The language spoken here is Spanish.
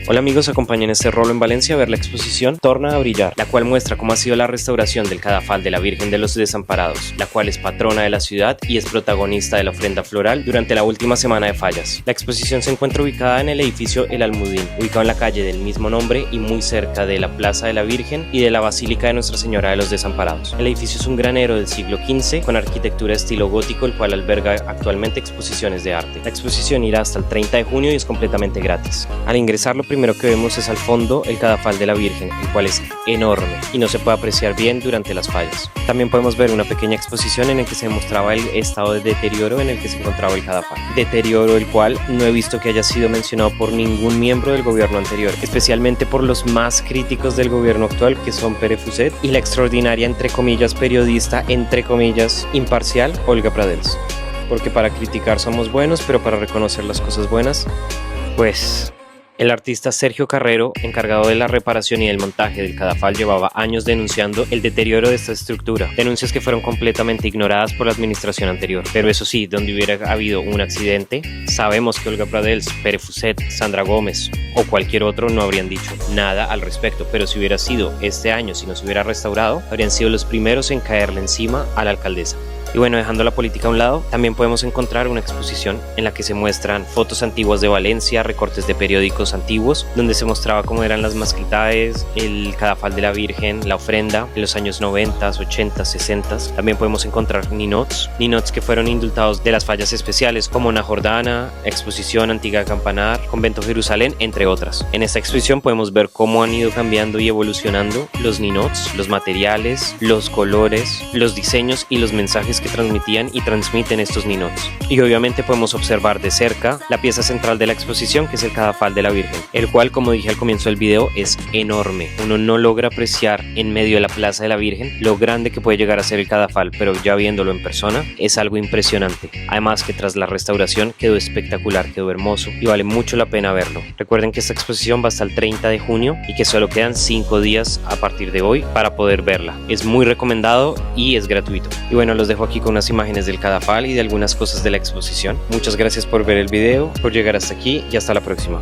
Hola amigos, acompañen este rolo en Valencia a ver la exposición Torna a Brillar, la cual muestra cómo ha sido la restauración del cadafal de la Virgen de los Desamparados, la cual es patrona de la ciudad y es protagonista de la ofrenda floral durante la última semana de fallas. La exposición se encuentra ubicada en el edificio El Almudín, ubicado en la calle del mismo nombre y muy cerca de la Plaza de la Virgen y de la Basílica de Nuestra Señora de los Desamparados. El edificio es un granero del siglo XV con arquitectura estilo gótico, el cual alberga actualmente exposiciones de arte. La exposición irá hasta el 30 de junio y es completamente gratis. Al ingresar, lo primero que vemos es al fondo el cadafal de la Virgen, el cual es enorme y no se puede apreciar bien durante las fallas. También podemos ver una pequeña exposición en la que se mostraba el estado de deterioro en el que se encontraba el cadafal. Deterioro el cual no he visto que haya sido mencionado por ningún miembro del gobierno anterior, especialmente por los más críticos del gobierno actual, que son Pere Fuset y la extraordinaria, entre comillas, periodista, entre comillas, imparcial, Olga Pradels. Porque para criticar somos buenos, pero para reconocer las cosas buenas, pues... El artista Sergio Carrero, encargado de la reparación y del montaje del cadafal, llevaba años denunciando el deterioro de esta estructura, denuncias que fueron completamente ignoradas por la administración anterior. Pero eso sí, donde hubiera habido un accidente, sabemos que Olga Pradels, Pere Fuset, Sandra Gómez o cualquier otro no habrían dicho nada al respecto, pero si hubiera sido este año, si no se hubiera restaurado, habrían sido los primeros en caerle encima a la alcaldesa. Y bueno, dejando la política a un lado, también podemos encontrar una exposición en la que se muestran fotos antiguas de Valencia, recortes de periódicos antiguos, donde se mostraba cómo eran las masclitaes, el cadafal de la Virgen, la ofrenda en los años 90, 80, 60. También podemos encontrar ninots que fueron indultados de las fallas especiales como Una Jordana, Exposición Antigua Campanar, Convento Jerusalén, entre otras. En esta exposición podemos ver cómo han ido cambiando y evolucionando los ninots, los materiales, los colores, los diseños y los mensajes que transmitían y transmiten estos ninots. Y obviamente podemos observar de cerca la pieza central de la exposición, que es el cadafal de la Virgen, el cual, como dije al comienzo del video, es enorme. Uno no logra apreciar en medio de la Plaza de la Virgen lo grande que puede llegar a ser el cadafal, pero ya viéndolo en persona es algo impresionante. Además que tras la restauración quedó espectacular, quedó hermoso y vale mucho la pena verlo. Recuerden que esta exposición va hasta el 30 de junio y que solo quedan 5 días a partir de hoy para poder verla. Es muy recomendado y es gratuito. Y bueno, los dejo aquí con unas imágenes del cadafal y de algunas cosas de la exposición. Muchas gracias por ver el video, por llegar hasta aquí y hasta la próxima.